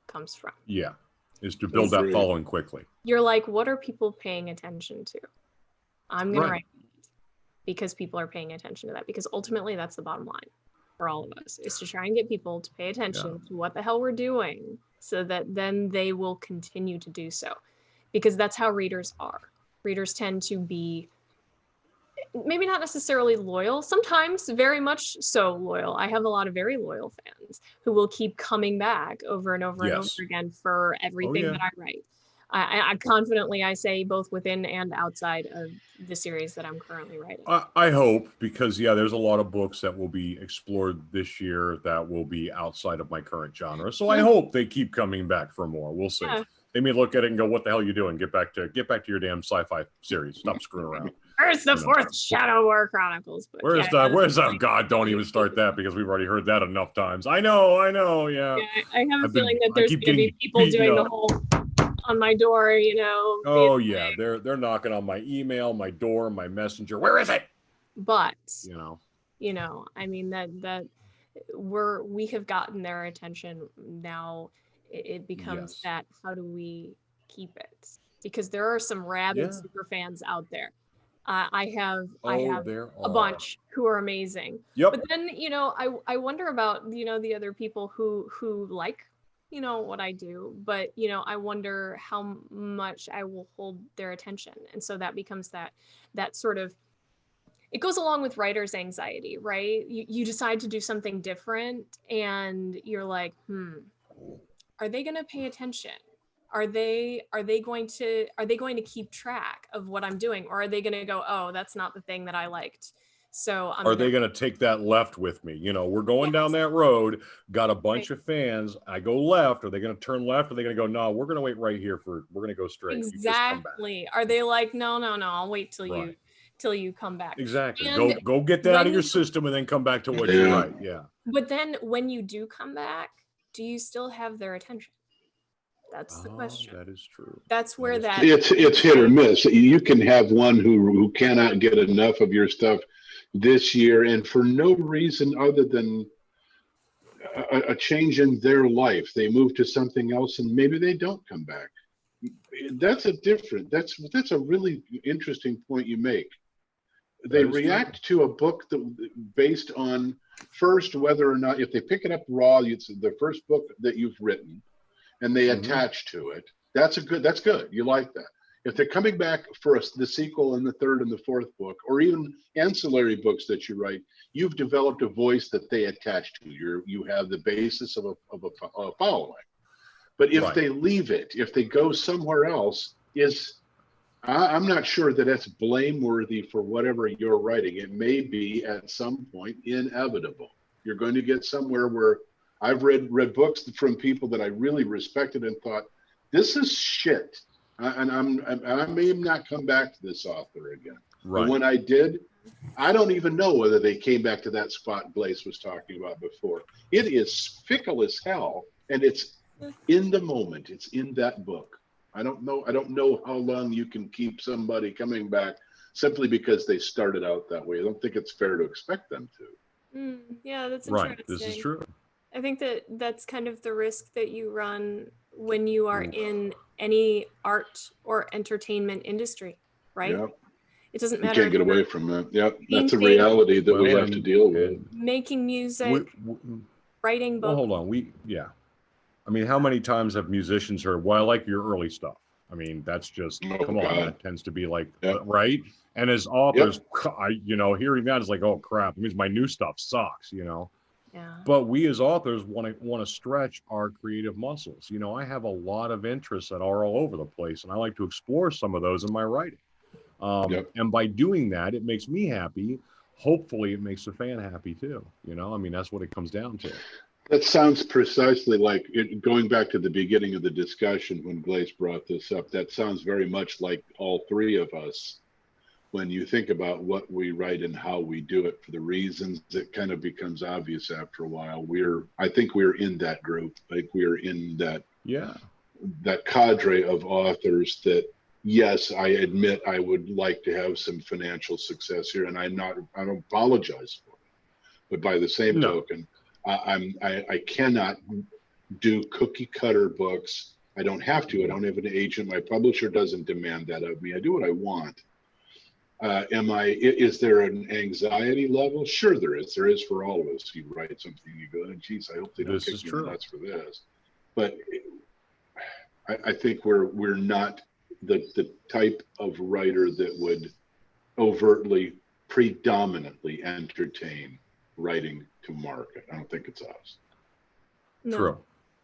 comes from. Yeah, is to build that Agreed. following quickly. You're like, what are people paying attention to? I'm going Right. to write it because people are paying attention to that. Because ultimately, that's the bottom line for all of us, is to try and get people to pay attention to what the hell we're doing so that then they will continue to do so. Because that's how readers are. Readers tend to be maybe not necessarily loyal, sometimes very much so loyal. I have a lot of very loyal fans who will keep coming back over and over and over Yes. again for everything yeah. that I write. I confidently I say both within and outside of the series that I'm currently writing. I hope, because yeah, there's a lot of books that will be explored this year that will be outside of my current genre. So I hope they keep coming back for more. We'll see. Yeah. They may look at it and go, "What the hell are you doing? Get back to your damn sci-fi series. Stop screwing around." Where's the You know. fourth Shadow War Chronicles book? Where's Yeah, the God? Don't even start that, because we've already heard that enough times. I know. Yeah. Yeah, I have a I've been- feeling that I there's keep going to be getting people beaten doing the up. whole on my door, you know. Oh being yeah, like- they're knocking on my email, my door, my messenger. Where is it? But You know. I mean that we have gotten their attention now. It becomes Yes. that how do we keep it? Because there are some rabid Yeah. super fans out there. I have There a are. bunch who are amazing. Yep. But then, I wonder about, the other people who like, what I do, but, I wonder how much I will hold their attention. And so that becomes that sort of, it goes along with writer's anxiety, right? You decide to do something different and you're like, are they going to pay attention? Are they going to keep track of what I'm doing, or are they going to go, oh, that's not the thing that I liked? So Are they going to take that left with me? We're going down that road, got a bunch of fans. I go left. Are they going to turn left? Are they going to go, no, we're going to wait right here we're going to go straight. You just come back. Exactly. Are they like, no, I'll wait till you come back. Exactly. And Go get that out of your system and then come back to what you write. Yeah. But then when you do come back, do you still have their attention? That's the question. That is true. That's where it's hit or miss. You can have one who cannot get enough of your stuff this year, and for no reason other than a change in their life, they move to something else, and maybe they don't come back. That's a really interesting point you make. They react to a book based on first whether or not, if they pick it up raw, it's the first book that you've written, and they attach to it. That's good. You like that. If they're coming back for the sequel and the third and the fourth book, or even ancillary books that you write, you've developed a voice that they attach to. You have the basis of a following. But if they leave it, if they go somewhere else, I'm not sure that that's blameworthy for whatever you're writing. It may be at some point inevitable. You're going to get somewhere where I've read books from people that I really respected and thought, this is shit. And I may not come back to this author again. Right. But when I did, I don't even know whether they came back to that spot Blaise was talking about before. It is fickle as hell, and it's in the moment. It's in that book. I don't know how long you can keep somebody coming back simply because they started out that way. I don't think it's fair to expect them to. Yeah, that's interesting. Right. This is true. I think that's kind of the risk that you run when you are in any art or entertainment industry, right? Yep. It doesn't matter. You can't get away from that. Yep. That's a reality that we have to deal with. Making music, writing books. Well, hold on. I mean, how many times have musicians heard, well, I like your early stuff? I mean, that's just, come on, that tends to be like, right? And as authors, hearing that is like, oh crap, it means my new stuff sucks, Yeah. But we as authors want to stretch our creative muscles. I have a lot of interests that are all over the place, and I like to explore some of those in my writing. And by doing that, it makes me happy. Hopefully it makes the fan happy too. I mean, that's what it comes down to. That sounds precisely like going back to the beginning of the discussion when Blaise brought this up. That sounds very much like all three of us. When you think about what we write and how we do it, for the reasons, it kind of becomes obvious after a while. I think we're in that group. Like we're in that cadre of authors that, yes, I admit I would like to have some financial success here, and I don't apologize for it. But by the same token, I cannot do cookie cutter books. I don't have to. I don't have an agent. My publisher doesn't demand that of me. I do what I want. Is there an anxiety level? Sure there is. There is for all of us. You write something, you go, geez, I hope they don't kick me in the nuts for this. But I think we're not the type of writer that would overtly, predominantly entertain writing to market. I don't think it's us. No. True.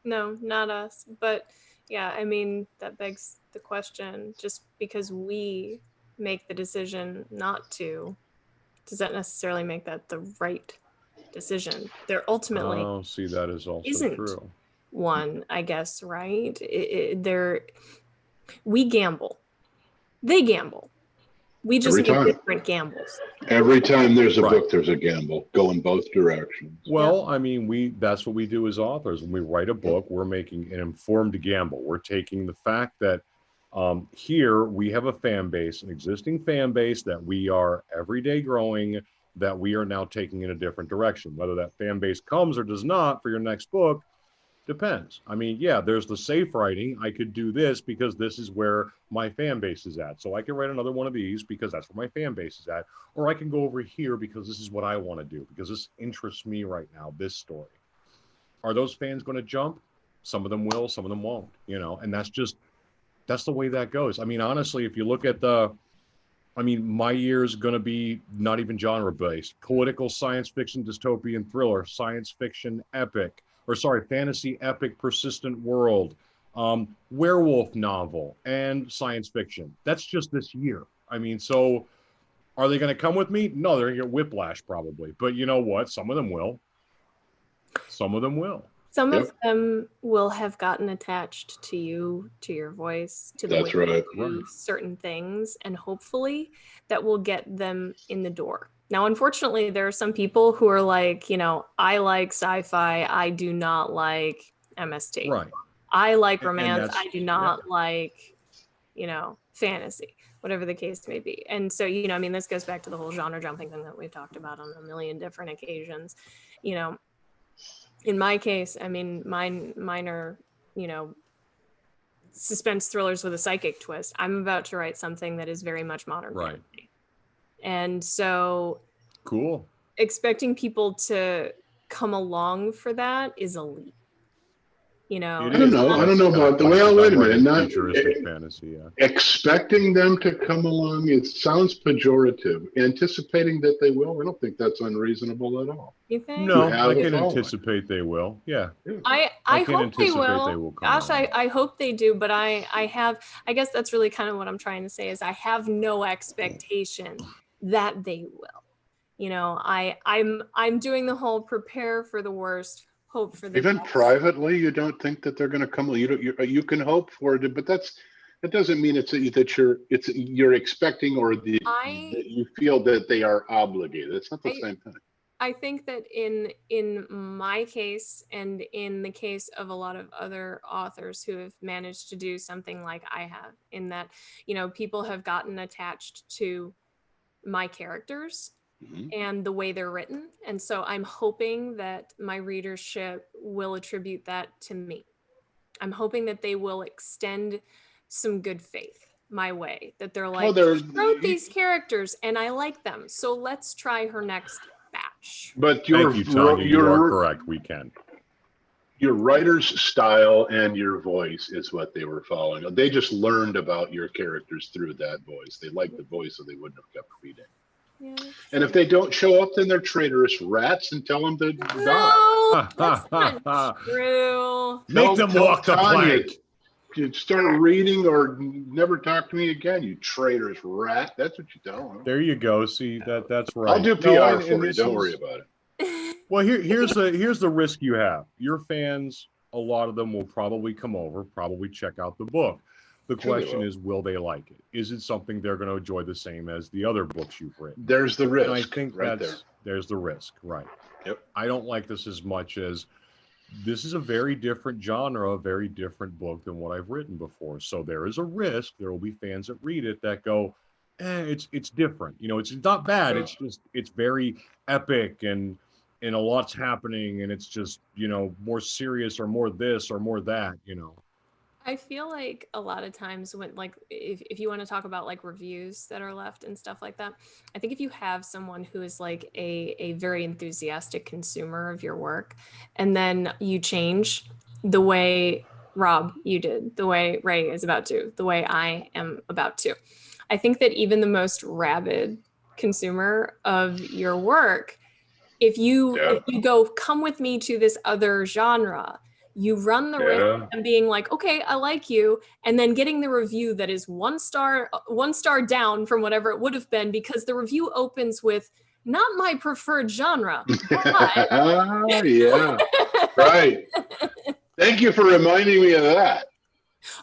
No, not us. But Yeah, I mean, that begs the question, just because we make the decision not to, does that necessarily make that the right decision? There ultimately Oh, see, that is also isn't true. one, I guess, right? We gamble. They gamble. We just Every make time. different gambles. Every time there's a Right. book, there's a gamble. Go in both directions. Well, I mean, that's what we do as authors. When we write a book, we're making an informed gamble. We're taking the fact that here we have a fan base, an existing fan base that we are every day growing, that we are now taking in a different direction. Whether that fan base comes or does not for your next book depends. I mean, yeah, there's the safe writing. I could do this because this is where my fan base is at. So I can write another one of these because that's where my fan base is at. Or I can go over here because this is what I want to do, because this interests me right now, this story. Are those fans going to jump? Some of them will, some of them won't, and that's the way that goes. I mean, honestly, if you look at my year is going to be not even genre based: political, science fiction, dystopian, thriller, science fiction, epic, fantasy, epic, persistent world, werewolf novel, and science fiction. That's just this year. I mean, so are they going to come with me? No, they're going to get whiplash probably. But you know what? Some of them will. Some of them will. Some of them will have gotten attached to you, to your voice, to the That's way right. you do certain things, and hopefully that will get them in the door. Now, unfortunately, there are some people who are like, I like sci-fi, I do not like MST. Right. I like And romance, I do not yeah. like, fantasy, whatever the case may be. And so, I mean, this goes back to the whole genre jumping thing that we've talked about on a million different occasions. In my case, I mean, mine are, suspense thrillers with a psychic twist. I'm about to write something that is very much modern fantasy. And so cool. Expecting people to come along for that is a leap. I don't know about the wait a minute. Not futuristic fantasy, yeah. Expecting them to come along, it sounds pejorative. Anticipating that they will, I don't think that's unreasonable at all. You think? No, I can anticipate they will. Yeah. I hope they will. Gosh, I hope they do, but I guess that's really kind of what I'm trying to say is I have no expectation that they will. I'm doing the whole prepare for the worst, hope for the even best. Privately, you don't think that they're going to come. You can hope for it, but that doesn't mean that you're expecting or that you feel that they are obligated. It's not the same thing. I think that in my case and in the case of a lot of other authors who have managed to do something like I have, in that people have gotten attached to my characters and the way they're written. And so I'm hoping that my readership will attribute that to me. I'm hoping that they will extend some good faith my way, that they're like, she wrote these characters and I like them, so let's try her next batch. But thank you, Tanya. You are correct. We can. Your writer's style and your voice is what they were following. They just learned about your characters through that voice. They liked the voice, so they wouldn't have kept reading. Yeah, and if they don't show up, then they're traitorous rats and tell them to die. No, that's not true. Make them walk the plank. You start reading or never talk to me again, you traitorous rat. That's what you tell them. There you go. See, that's right. I'll do PR for you. Don't worry about it. Well, here's the risk you have. Your fans, a lot of them will probably come over, probably check out the book. The question is, will they like it? Is it something they're going to enjoy the same as the other books you've written? There's the risk. And I think there's the risk, right? Yep. I don't like this as much as this is a very different genre, a very different book than what I've written before. So there is a risk. There will be fans that read it that go, it's different. It's not bad. It's just, it's very epic and a lot's happening, and it's just, more serious or more this or more that, I feel like a lot of times when, like, if you want to talk about like reviews that are left and stuff like that, I think if you have someone who is like a very enthusiastic consumer of your work, and then you change the way Rob, you did, the way Ray is about to, the way I am about to, I think that even the most rabid consumer of your work, if you go, come with me to this other genre, you run the risk Yeah. of being like, okay, I like you, and then getting the review that is one star down from whatever it would have been because the review opens with not my preferred genre. But Yeah. Right. Thank you for reminding me of that.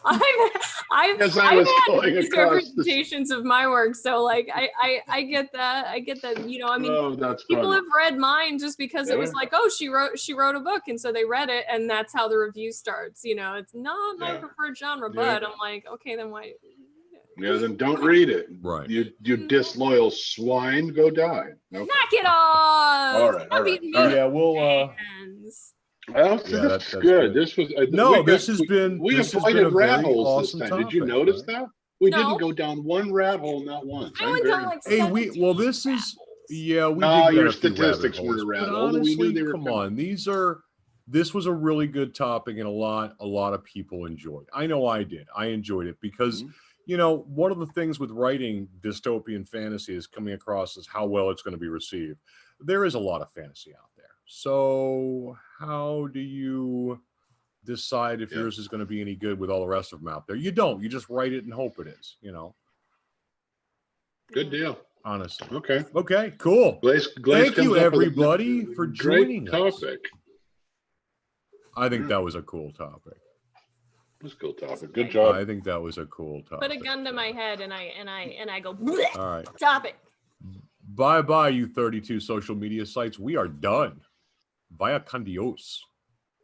I've As I had was going across the representations of my work, so like I get that. I get that. You know, I mean, Oh, that's people funny. have read mine just because it was Yeah. like, oh, she wrote a book, and so they read it, and that's how the review starts. You know, it's not my Yeah. preferred genre, Yeah. but I'm like, okay, then why? Yeah, then don't read it. Right. You disloyal swine, go die. Okay. Knock it off! All right, Stop all right, being all mean right. Yeah, we'll fans. Well, Yeah, this that's is good. good. This was No, we this has been avoided a rat very holes awesome this time. Did you topic, notice right? that? We No. didn't go down one rat hole, not once. I I'm went very down like Hey, 17 well, this rat is holes. yeah, we No, did get your a few rabbit statistics weren't holes, a rat but hole, but we knew honestly, they were come coming. on, this was a really good topic, and a lot of people enjoyed. I know I did. I enjoyed it because Mhm. you know one of the things with writing dystopian fantasy is coming across as how well it's going to be received. There is a lot of fantasy out there, so how do you decide if Yeah. yours is going to be any good with all the rest of them out there? You don't. You just write it and hope it is. You know, Good deal. honestly. Okay. Okay, cool. Glaze Thank comes you, up with a everybody, for great joining us. topic. I think that was a cool topic. That's a cool topic. Good job. I think that was a cool topic. Put a gun to my head and I go All right. stop it. Bye bye, you 32 social media sites. We are done. Vaya con Dios.